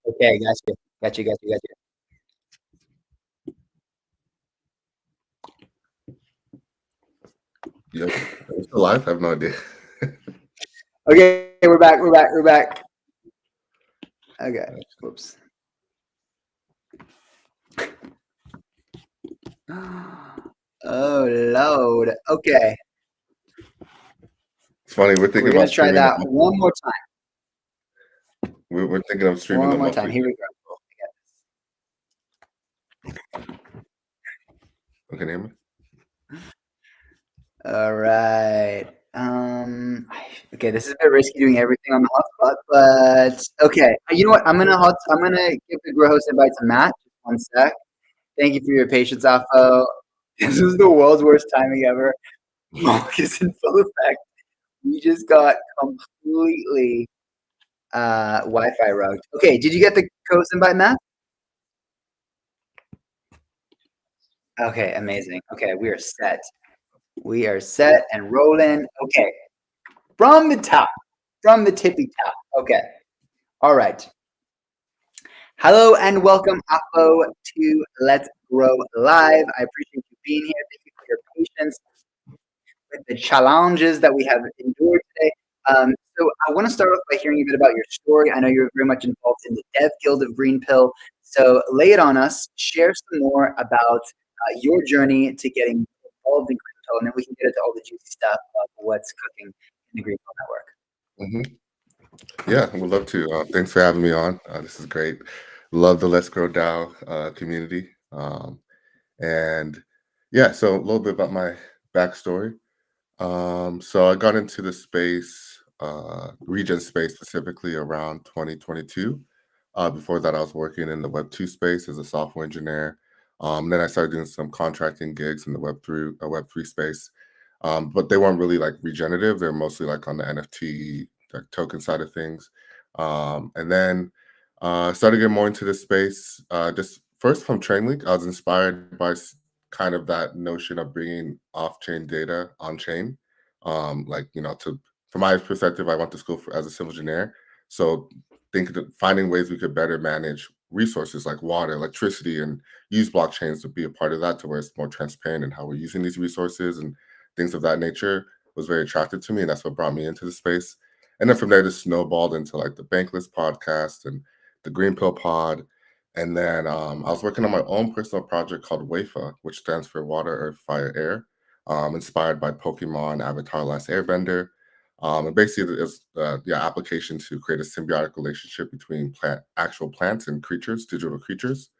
Okay, got you. Yep. Are we still live? I have no idea. Okay, we're back. Okay, whoops. Oh, load. Okay, It's funny. We're thinking we're gonna about try streaming. that one more time. We're thinking of streaming One them more off time. we Here we Okay, name it. go. All right. Okay, this is a bit risky doing everything on the hotspot, but okay. You know what? I'm gonna give the grow host invite to Matt. Just one sec. Thank you for your patience, Afo. This is the world's worst timing ever. Mark is in full effect. We just got completely Wi-Fi route. Okay, did you get the coast invite, Matt? Okay, amazing. Okay, we are set. We are set and rolling. Okay, from the top, from the tippy top. Okay, all right. Hello and welcome, Apo, to Let's Grow Live. I appreciate you being here. Thank you for your patience with the challenges that we have endured today. So I want to start off by hearing a bit about your story. I know you're very much involved in the Dev Guild of Green Pill. So lay it on us. Share some more about your journey to getting involved in Green Pill, and then we can get into all the juicy stuff of what's cooking in the Green Pill Network. Yeah, we'd love to. Thanks for having me on. This is great. Love the Let's Grow DAO community. And yeah, so a little bit about my backstory. So I got into the space, regen space specifically around 2022. Before that, I was working in the Web2 space as a software engineer. Then I started doing some contracting gigs in the Web3 space. But they weren't really like regenerative. They're mostly like on the NFT, like token side of things. And then started getting more into this space. Just first from TrainLink, I was inspired by kind of that notion of bringing off-chain data on-chain. Like, from my perspective, I went to school as a civil engineer. So finding ways we could better manage resources like water, electricity, and use blockchains to be a part of that, to where it's more transparent in how we're using these resources and things of that nature was very attractive to me. And that's what brought me into the space. And then from there, just snowballed into like the Bankless podcast and the Green Pill Pod. And then I was working on my own personal project called WAFA, which stands for Water, Earth, Fire, Air, inspired by Pokemon Avatar Last Airbender. And basically, it's the application to create a symbiotic relationship between actual plants and creatures, digital creatures.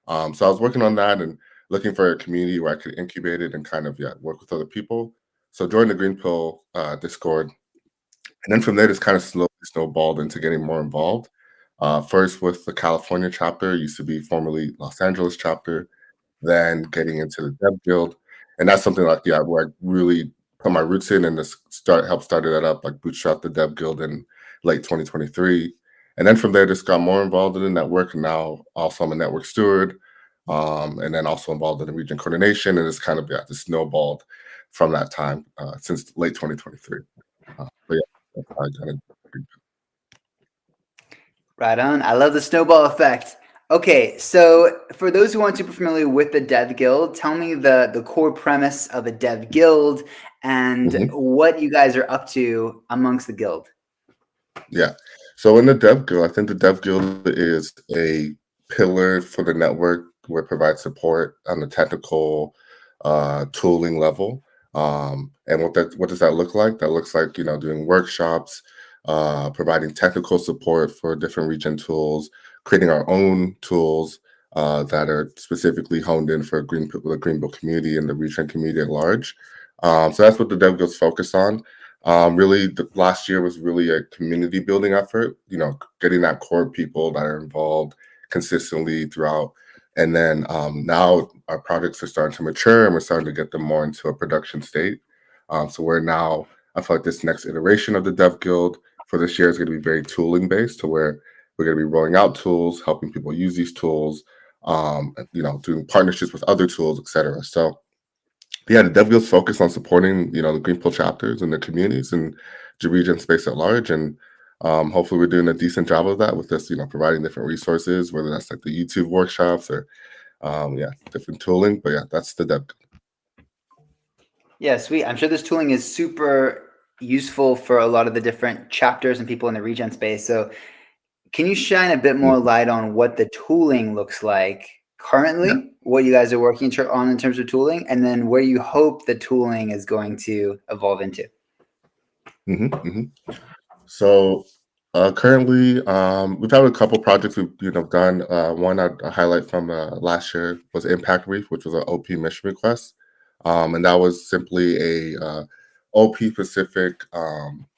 So I was working on that and looking for a community where I could incubate it and kind of work with other people. So joined the Green Pill Discord, and then from there, just kind of slowly snowballed into getting more involved. First with the California chapter, used to be formerly Los Angeles chapter, then getting into the Dev Guild, and that's something like where I really put my roots in and just help started that up, like bootstrap the Dev Guild in late 2023, and then from there just got more involved in the network. And now also I'm a network steward, and then also involved in the region coordination, and it's kind of just snowballed from that time since late 2023. But yeah, that's how I kind of. Right on. I love the snowball effect. Okay, so for those who aren't super familiar with the Dev Guild, tell me the core premise of a Dev Guild and what you guys are up to amongst the guild. Yeah. So in the Dev Guild, I think the Dev Guild is a pillar for the network where it provides support on the technical tooling level. And what does that look like? That looks like, doing workshops, providing technical support for different region tools, creating our own tools that are specifically honed in for the Greenville community and the region community at large. So that's what the Dev Guild's focused on. Really, last year was really a community building effort, getting that core people that are involved consistently throughout. And then now our projects are starting to mature and we're starting to get them more into a production state. So we're now, I feel like this next iteration of the Dev Guild for this year is going to be very tooling based, to where we're going to be rolling out tools, helping people use these tools, doing partnerships with other tools, etc. So yeah, the Dev Guild's focused on supporting, the Green Pill chapters and the communities and the region space at large. And Hopefully, we're doing a decent job of that with this, providing different resources, whether that's like the YouTube workshops or yeah, different tooling. But yeah, that's the dev. Yeah, sweet. I'm sure this tooling is super useful for a lot of the different chapters and people in the regen space. So, can you shine a bit more Mhm. light on what the tooling looks like Yeah. currently, what you guys are working on in terms of tooling, and then where you hope the tooling is going to evolve into? hmm hmm So currently, we've had a couple projects we've done. One I highlight from last year was Impact Reef, which was an OP mission request, and that was simply a OP specific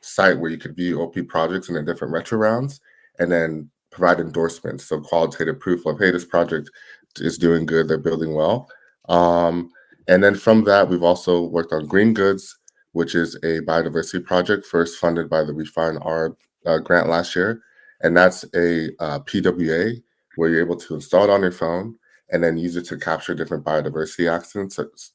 site where you could view OP projects in the different retro rounds, and then provide endorsements, so qualitative proof of hey, this project is doing good, they're building well. Um, and then from that, we've also worked on Green Goods, which is a biodiversity project first funded by the Refine R grant last year. And that's a PWA where you're able to install it on your phone and then use it to capture different biodiversity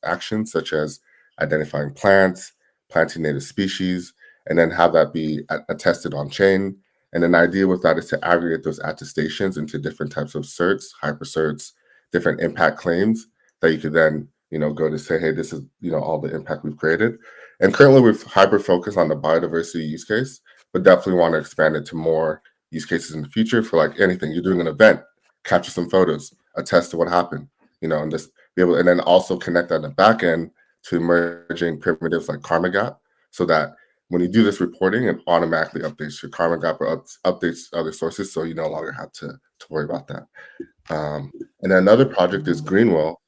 actions such as identifying plants, planting native species, and then have that be attested on chain. And then the idea with that is to aggregate those attestations into different types of certs, hyper certs, different impact claims that you could then, go to say, hey, this is, all the impact we've created. And currently we're hyper focused on the biodiversity use case, but definitely want to expand it to more use cases in the future for like anything. You're doing an event, capture some photos, attest to what happened, and just be able, and then also connect that in the back end to emerging primitives like Karma Gap, so that when you do this reporting, it automatically updates your Karma Gap or updates other sources, so you no longer have to worry about that. And then another project is Greenwell,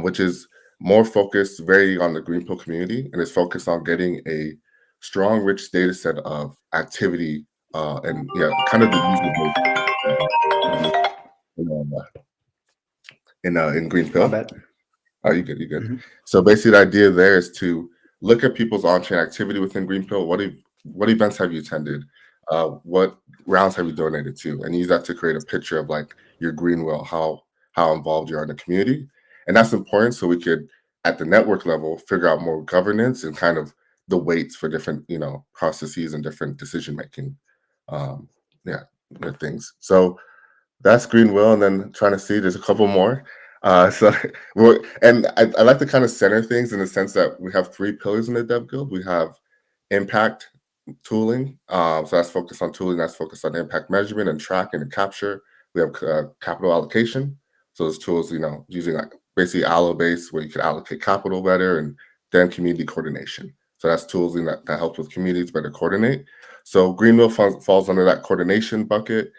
which is more focused very on the green pill community and is focused on getting a strong, rich data set of activity and yeah, kind of the user base in, in green My pill. bad. Oh, you good, you good. Mhm. So basically, the idea there is to look at people's on-chain activity within Greenpill. What events have you attended? What rounds have you donated to? And use that to create a picture of like your green wheel, how involved you are in the community. And that's important so we could, at the network level, figure out more governance and kind of the weights for different, processes and different decision making. Um, yeah, things. So that's Greenville, and then trying to see there's a couple more. So, and I like to kind of center things in the sense that we have three pillars in the Dev Guild. We have impact tooling, so that's focused on tooling. That's focused on impact measurement and tracking and capture. We have capital allocation. So those tools, using like basically allo based where you can allocate capital better, and then community coordination. So that's tools that helps with communities better coordinate. So Greenville falls under that coordination bucket.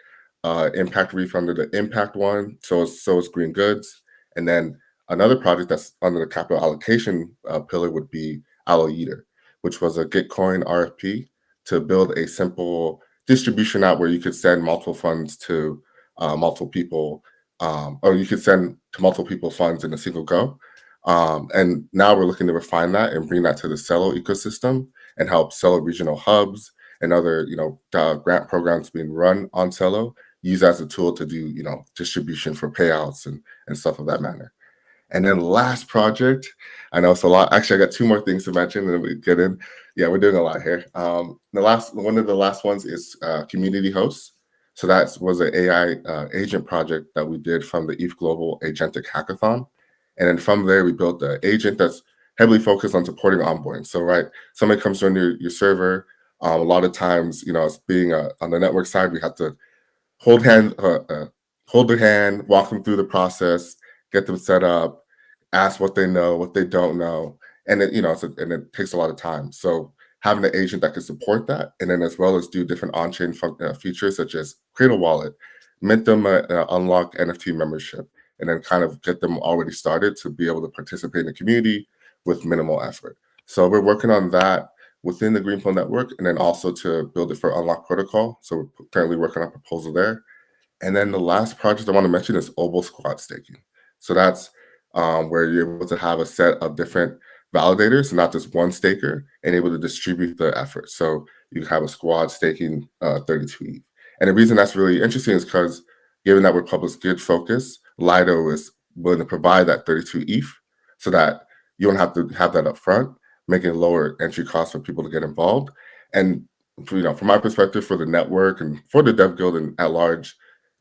Impact Reef under the impact one. So is Green Goods. And then another project that's under the capital allocation pillar would be Allo Eater, which was a Gitcoin RFP to build a simple distribution out where you could send multiple funds to multiple people, or you could send to multiple people funds in a single go. And now we're looking to refine that and bring that to the Celo ecosystem and help Celo regional hubs and other, grant programs being run on Celo use as a tool to do, distribution for payouts and stuff of that manner. And then last project, I know it's a lot. Actually, I got two more things to mention, and then we get in. Yeah, we're doing a lot here. The last one of the last ones is community hosts. So that was an AI agent project that we did from the ETH Global Agentic Hackathon, and then from there we built an agent that's heavily focused on supporting onboarding. So right, somebody comes on your server. A lot of times, as being on the network side, we have to hold hand, hold their hand, walk them through the process, get them set up, ask what they know, what they don't know, and and it takes a lot of time. So having an agent that can support that, and then as well as do different on-chain features such as create a wallet, mint them unlock NFT membership, and then kind of get them already started to be able to participate in the community with minimal effort. So we're working on that within the Greenfield network, and then also to build it for Unlock Protocol. So we're currently working on a proposal there. And then the last project I want to mention is Obo Squad staking. So that's where you're able to have a set of different validators, not just one staker, and able to distribute the effort. So you have a squad staking 32 ETH. And the reason that's really interesting is because given that we're public good focus, Lido is willing to provide that 32 ETH so that you don't have to have that up front, making lower entry costs for people to get involved. And from my perspective, for the network and for the Dev Guild and at large,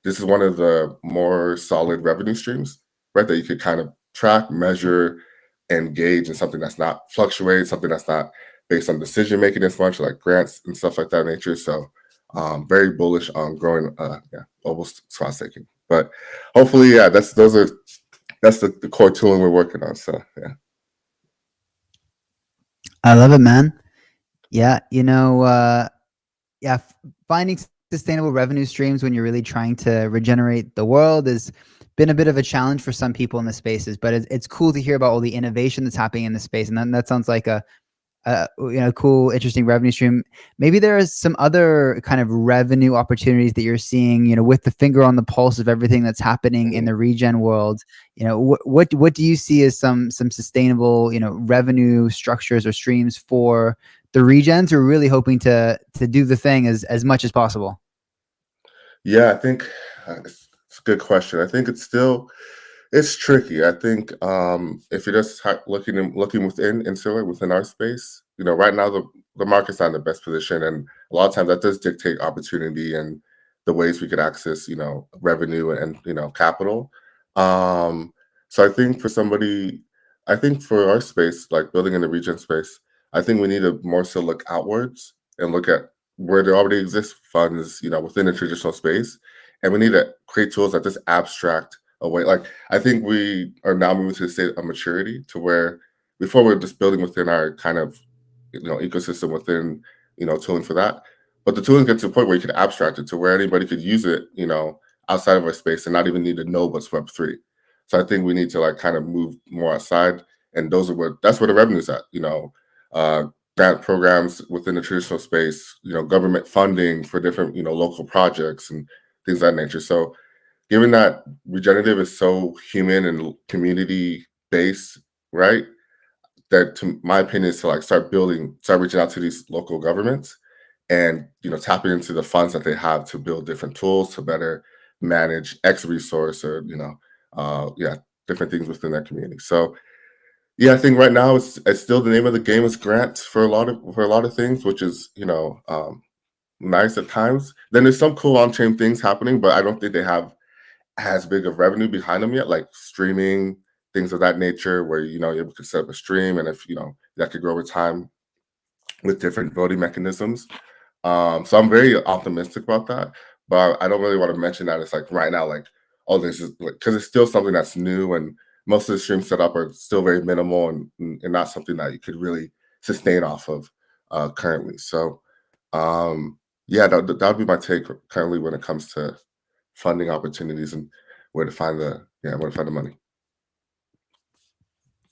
this is one of the more solid revenue streams, right? That you could kind of track, measure, and gauge in something that's not fluctuates, something that's not based on decision making as much, like grants and stuff like that nature. So, very bullish on growing, global spot staking. But hopefully, yeah, that's the core tooling we're working on. So, yeah. I love it, man. Yeah, yeah, finding sustainable revenue streams when you're really trying to regenerate the world has been a bit of a challenge for some people in the spaces, but it's cool to hear about all the innovation that's happening in the space, and then that sounds like a cool, interesting revenue stream. Maybe there is some other kind of revenue opportunities that you're seeing, with the finger on the pulse of everything that's happening in Mhm. the regen world. What do you see as some sustainable, revenue structures or streams for the regens who are really hoping to do the thing as much as possible? Yeah, I think it's a good question. I think it's tricky. I think if you're just looking within Insular, within our space, right now the market's not in the best position, and a lot of times that does dictate opportunity and the ways we could access, revenue and capital. Um, so I think for our space, like building in the region space, I think we need to more so look outwards and look at where there already exist funds, within the traditional space, and we need to create tools that just abstract away. Like I think we are now moving to a state of maturity to where before we're just building within our kind of ecosystem within tooling for that, but the tooling gets to a point where you could abstract it to where anybody could use it, outside of our space and not even need to know what's Web3. So I think we need to like kind of move more outside, and that's where the revenue's at. Uh, grant programs within the traditional space, government funding for different local projects and things of that nature. So given that regenerative is so human and community based, right? That, to my opinion, is to like start reaching out to these local governments and tapping into the funds that they have to build different tools to better manage X resource or different things within their community. So yeah, I think right now it's still the name of the game is grants for a lot of things, which is nice at times. Then there's some cool on chain things happening, but I don't think they have as big of revenue behind them yet, like streaming, things of that nature, where you're able to set up a stream, and if that could grow over time with different voting mechanisms. So I'm very optimistic about that, but I don't really want to mention that it's like right now, like oh, this is like because it's still something that's new, and most of the stream setup are still very minimal and not something that you could really sustain off of currently. So yeah, that would be my take currently when it comes to funding opportunities and where to find the money.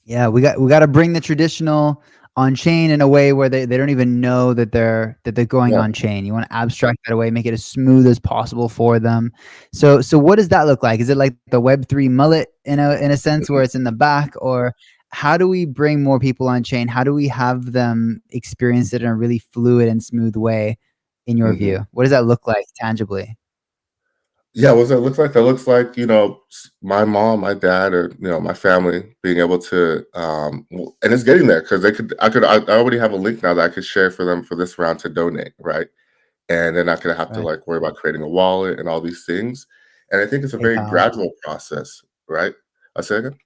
Yeah, we got to bring the traditional on chain in a way where they don't even know that they're going Yeah. on chain. You want to abstract that away, make it as smooth as possible for them. So what does that look like? Is it like the Web3 mullet in a sense where it's in the back, or how do we bring more people on chain? How do we have them experience it in a really fluid and smooth way? In your Hmm. view, what does that look like tangibly? Yeah, what does that look like? That looks like, my mom, my dad, or my family being able to, and it's getting there because I already have a link now that I could share for them for this round to donate, right? And they're not going to have to Right, like worry about creating a wallet and all these things. And I think it's a very PayPal, gradual process, right? I say again?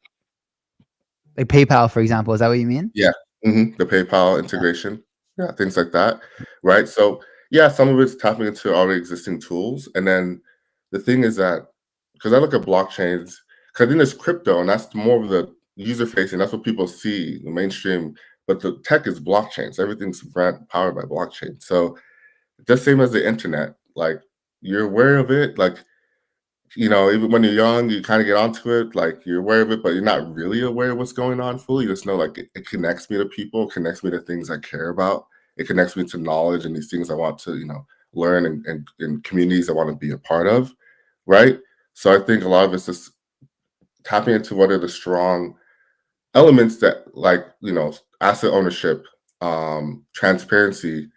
like PayPal, for example. Is that what you mean? Yeah, the PayPal integration, yeah, things like that, right? So, yeah, some of it's tapping into already existing tools, and then the thing is that because I look at blockchains, because then there's crypto, and that's more of the user facing. That's what people see, the mainstream. But the tech is blockchains. Everything's powered by blockchain. So just same as the internet, like you're aware of it, like even when you're young, you kind of get onto it, like you're aware of it, but you're not really aware of what's going on fully. You just know, like, it connects me to people, connects me to things I care about. It connects me to knowledge and these things I want to, learn and communities I want to be a part of, right? So I think a lot of it's just tapping into what are the strong elements that, like, asset ownership, transparency,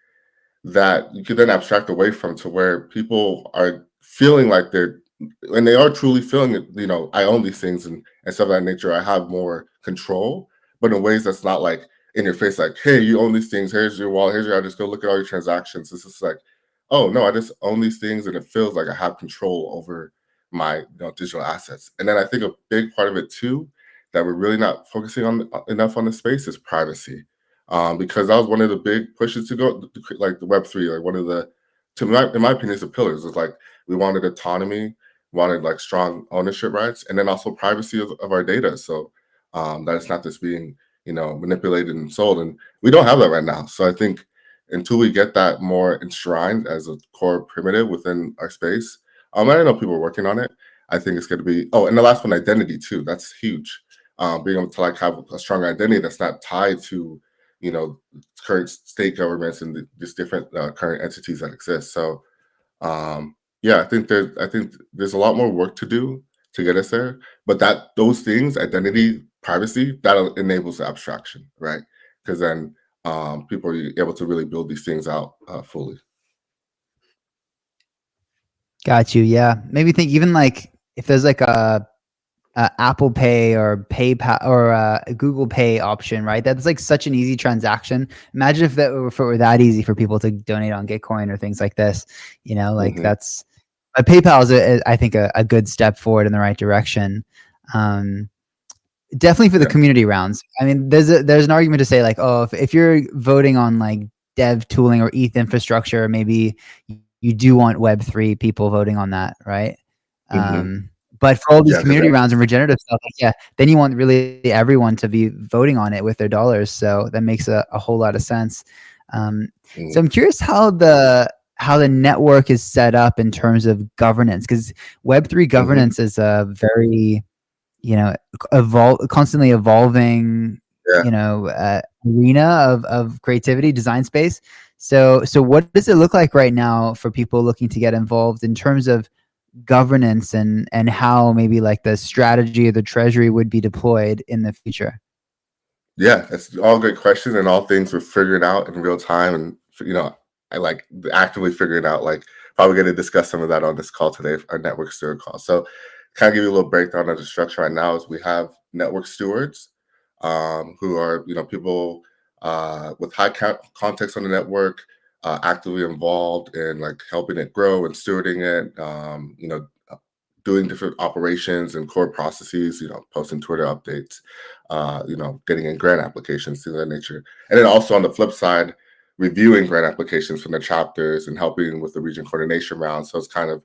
that you could then abstract away from to where people are feeling like and they are truly feeling it, I own these things and stuff of that nature. I have more control, but in ways that's not like in your face, like, hey, you own these things. Here's your wallet. Here's your address. Go look at all your transactions. It's just like, oh no, I just own these things, and it feels like I have control over my digital assets. And then I think a big part of it too that we're really not focusing on enough on the space is privacy, because that was one of the big pushes to go like the Web3, like one of the in my opinion, is the pillars is like we wanted autonomy, wanted like strong ownership rights, and then also privacy of our data. So that it's not just being manipulated and sold, and we don't have that right now. So I think until we get that more enshrined as a core primitive within our space, I know people are working on it. I think it's going to be. Oh, and the last one, identity too. That's huge. Being able to like have a strong identity that's not tied to you know current state governments and just different current entities that exist. So yeah, I think there's a lot more work to do to get us there. But that those things, identity, privacy, that enables the abstraction, right? Because then people are able to really build these things out fully. Got you. Yeah. Maybe think even like if there's like a Apple Pay or PayPal or a Google Pay option, right? That's like such an easy transaction. Imagine if it were that easy for people to donate on Gitcoin or things like this. Like Hmm. that's PayPal is, I think, a good step forward in the right direction. Um, Definitely for the Yeah. community rounds. I mean, there's an argument to say like, oh, if you're voting on like dev tooling or ETH infrastructure, maybe you do want Web3 people voting on that, right? Hmm. But for all these Yeah, because community rounds and regenerative stuff, like, yeah, then you want really everyone to be voting on it with their dollars. So that makes a whole lot of sense. Um, so I'm curious how the network is set up in terms of governance, because Web3 governance is a very you know constantly evolving yeah. arena of creativity design space. So what does it look like right now for people looking to get involved in terms of governance and how maybe like the strategy of the treasury would be deployed in the future? Yeah, it's all good questions and all things we're figuring out in real time. And, I like actively figuring out, like, probably going to discuss some of that on this call today, our network steward call. So, kind of give you a little breakdown of the structure right now is we have network stewards who are, people with high context on the network, actively involved in like helping it grow and stewarding it, doing different operations and core processes, posting Twitter updates, getting in grant applications, things of that nature. And then also on the flip side, reviewing grant applications from the chapters and helping with the region coordination round. So it's kind of,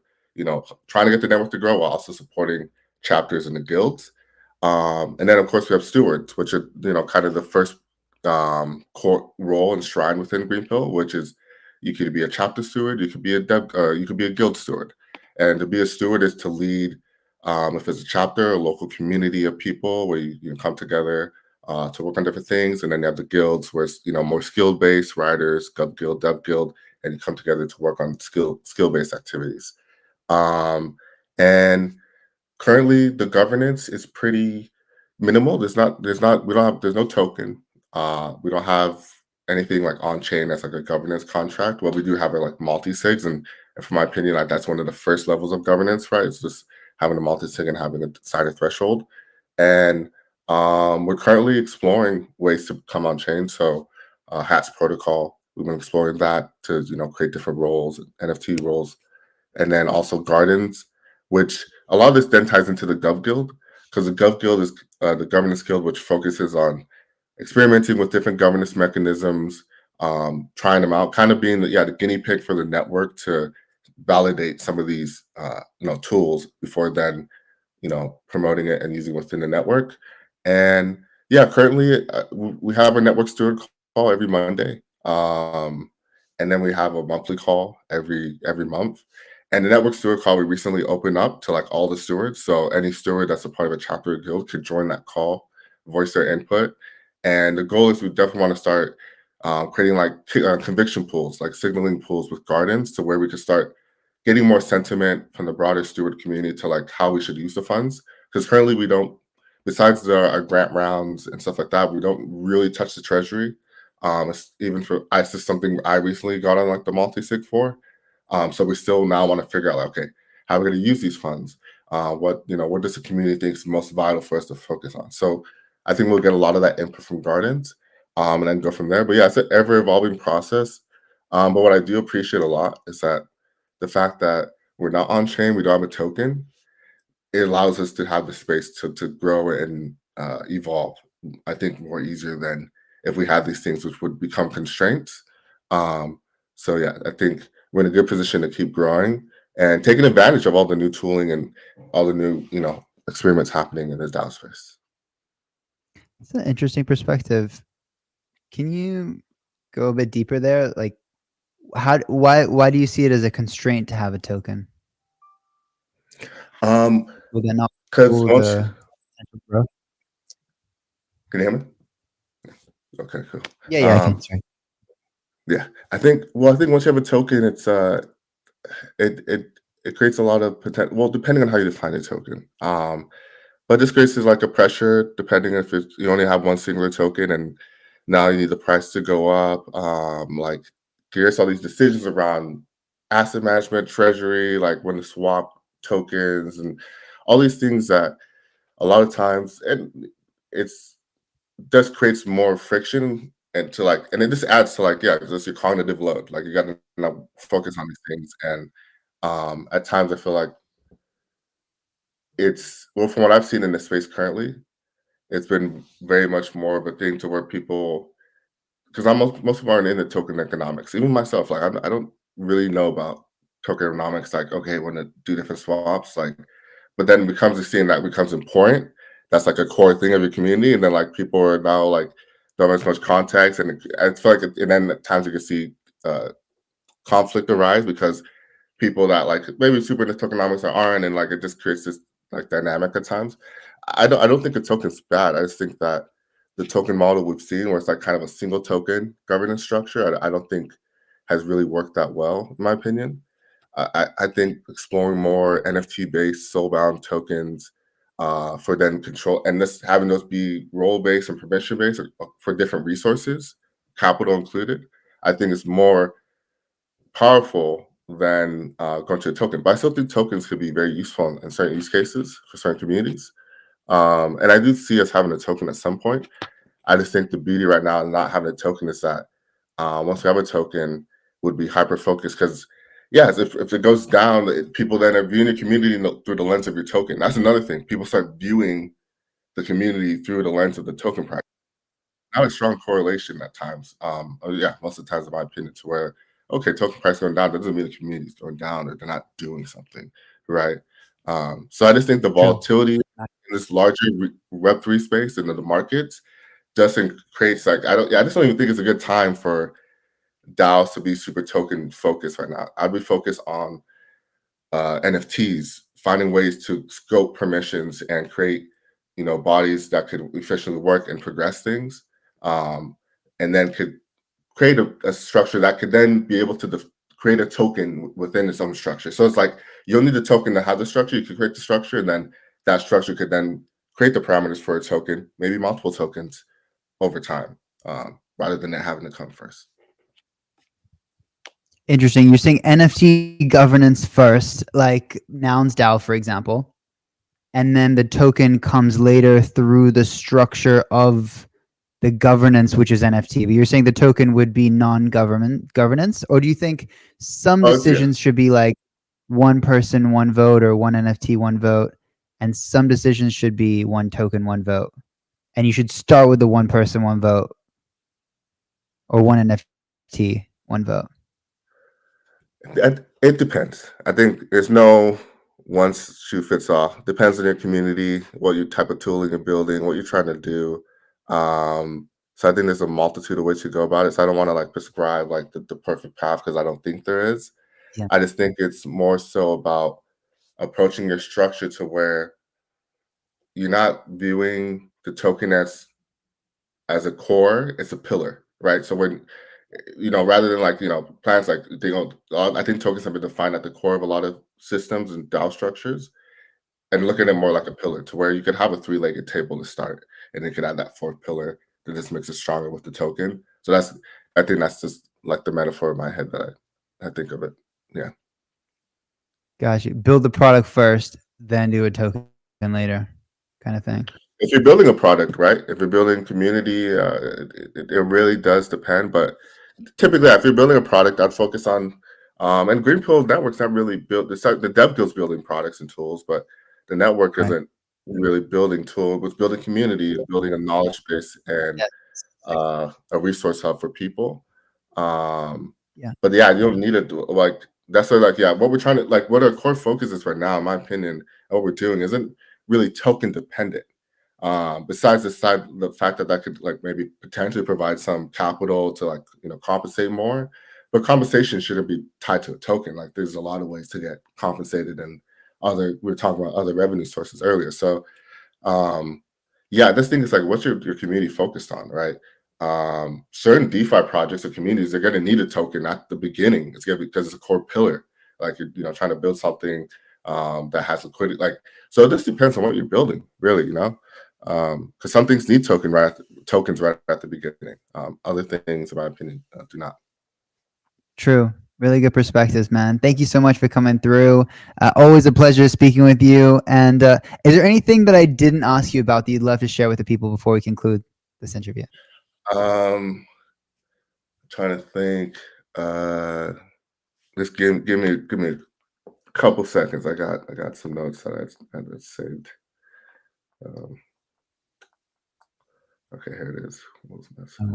trying to get the network to grow while also supporting chapters and the guilds. And then of course we have stewards, which are, kind of the first core role enshrined within Greenpill, which is you could be a chapter steward, you could be you could be a guild steward. And to be a steward is to lead, if it's a chapter, a local community of people where you come together to work on different things. And then you have the guilds where it's, more skill based writers, gov guild, dev guild, and you come together to work on skill based activities. Um, and Currently, the governance is pretty minimal. We don't have, there's no token. We don't have anything like on chain that's like a governance contract. What we do have are like multi-sigs, and from my opinion, like that's one of the first levels of governance, right? It's just having a multi-sig and having a decided threshold. And we're currently exploring ways to come on chain. So Hats protocol, we've been exploring that to create different roles, NFT roles, and then also gardens, which a lot of this then ties into the Gov Guild, because the Gov Guild is the governance guild, which focuses on experimenting with different governance mechanisms, trying them out, kind of being the guinea pig for the network to validate some of these tools before then promoting it and using within the network. And yeah, currently we have a network steward call every Monday, and then we have a monthly call every month. And the network steward call we recently opened up to like all the stewards, so any steward that's a part of a chapter or guild could join that call, voice their input. And the goal is we definitely want to start creating like conviction pools, like signaling pools with gardens, to where we could start getting more sentiment from the broader steward community to like how we should use the funds. Because currently we don't, besides our grant rounds and stuff like that, we don't really touch the treasury. Even for it's just something I recently got on like the multi-sig for. So we still now want to figure out like, okay, how are we going to use these funds? What does the community think is most vital for us to focus on? So I think we'll get a lot of that input from gardens. and then go from there. But yeah, it's an ever evolving process. But what I do appreciate a lot is that the fact that we're not on chain, we don't have a token, it allows us to have the space to grow and evolve. I think more easier than if we had these things, which would become constraints. Um, so yeah, I think we're in a good position to keep growing and taking advantage of all the new tooling and all the new experiments happening in the DAO space. It's an interesting perspective. Can you go a bit deeper there? Like, why do you see it as a constraint to have a token? Um, Will that not because fuel once the potential growth? can you hear me? Okay, cool. Yeah, I can. Sorry. Yeah, I think once you have a token, it creates a lot of potential. Well, depending on how you define a token. But this creates like a pressure, depending if you only have one singular token, and now you need the price to go up. Like creates all these decisions around asset management, treasury, like when to swap tokens, and all these things that a lot of times, and it's just creates more friction and to like, and it just adds to like, yeah, just your cognitive load. Like you got to now focus on these things, and at times I feel like it's well, from what I've seen in the space currently, it's been very much more of a thing to where people, because I'm most people aren't into token economics. Even myself, like I don't really know about tokenomics. Like, okay, want to do different swaps, like, but then it becomes a scene that becomes important. That's like a core thing of your community, and then like people are now like don't have as much context, and I feel like, and then at times you can see uh, conflict arise because people that like maybe super into tokenomics or aren't, and like it just creates this like dynamic at times. I don't think a token's bad. I just think that the token model we've seen, where it's like kind of a single token governance structure, I don't think has really worked that well, in my opinion. I think exploring more NFT based soul-bound tokens for then control, and this having those be role based and permission based for different resources, capital included, I think is more powerful than going to a token. But I still think tokens could be very useful in certain use cases for certain communities. And I do see us having a token at some point. I just think the beauty right now in not having a token is that once we have a token, would be hyper focused because yes, if it goes down, people then are viewing the community through the lens of your token. That's another thing. People start viewing the community through the lens of the token price. Not a strong correlation at times. Yeah, most of the times, in my opinion, to where okay, token price going down, that doesn't mean the community is going down or they're not doing something, right? So I just think the True. volatility in this larger Web3 space and in the markets doesn't creates like I don't. Yeah, I just don't even think it's a good time for DAOs to be super token focused right now. I'd be focused on NFTs, finding ways to scope permissions and create, bodies that could efficiently work and progress things, um, and then could create a structure that could then be able to create a token within its own structure. So it's like you don't need the token to have the structure. You can create the structure, and then that structure could then create the parameters for a token, maybe multiple tokens over time, rather than it having to come first. Interesting. You're saying NFT governance first, like Nouns DAO, for example, and then the token comes later through the structure of the governance, which is NFT. But you're saying the token would be non-government governance, or do you think some Oh, yeah. decisions should be like one person, one vote, or one NFT, one vote, and some decisions should be one token, one vote, and you should start with the one person, one vote, or one NFT, one vote? It depends. I think there's no one shoe fits all. Depends on your community, what your type of tooling you're building, what you're trying to do. So I think there's a multitude of ways to go about it. So I don't want to like prescribe like the perfect path because I don't think there is. Yeah. I just think it's more so about approaching your structure to where you're not viewing the token as a core, it's a pillar, right? So when rather than like plans like I think tokens have been defined at the core of a lot of systems and DAO structures, and look at it more like a pillar to where you could have a three-legged table to start, and then you could add that fourth pillar that just makes it stronger with the token. So I think that's just like the metaphor in my head that I think of it. Yeah. Gotcha. Build the product first, then do a token later, kind of thing. if you're building a product, right? If you're building community, it really does depend. But typically, if you're building a product, I'd focus on, and Greenfield Network's not really built. The dev guild's building products and tools, but the network Right. isn't really building tools. It's building community, it's building a knowledge base and Yes. a resource hub for people. Um, Yeah. but yeah, you don't need to do like that's what like yeah. What we're trying to like, what our core focus is right now, in my opinion, and what we're doing isn't really token dependent. Besides the fact that that could like maybe potentially provide some capital to like compensate more, but compensation shouldn't be tied to a token. Like there's a lot of ways to get compensated, and we were talking about other revenue sources earlier. So um, yeah, this thing is like, what's your community focused on, right? Certain DeFi projects or communities, they're going to need a token at the beginning. It's going to be because it's a core pillar. Like you're trying to build something that has liquidity. Like so, it just depends on what you're building, really. Because some things need tokens right at the beginning. Other things, in my opinion, do not. True. Really good perspectives, man. Thank you so much for coming through. Always a pleasure speaking with you. And is there anything that I didn't ask you about that you'd love to share with the people before we conclude this interview? Trying to think. Just give me a couple seconds. I got some notes that I saved. Okay, here it is. What was missing?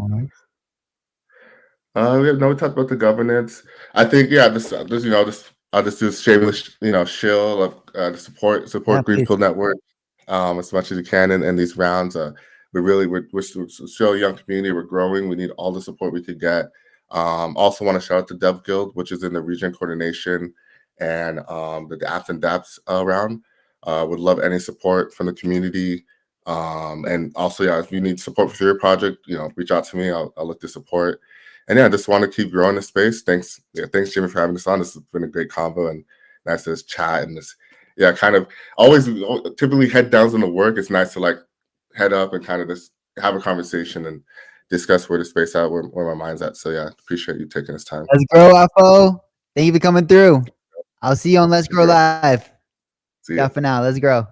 All right. We talked about the governance. I think this I'll just do a shameless shill of to support Yeah, please. Greenfield Network as much as you can in these rounds. We're still a young community. We're growing. We need all the support we could get. Also want to shout out to Dev Guild, which is in the region coordination and the apps and dApps round. Would love any support from the community. And also, if you need support for your project, reach out to me. I'll look to support. And I just want to keep growing the space. Thanks, Jimmy, for having us on. This has been a great convo and nice to just chat and this, kind of always typically head downs in the work. It's nice to like head up and kind of just have a conversation and discuss where the space at, where my mind's at. So appreciate you taking this time. Let's grow, Afo. Thank you for coming through. I'll see you on Let's Grow Live. See ya. For now. Let's grow.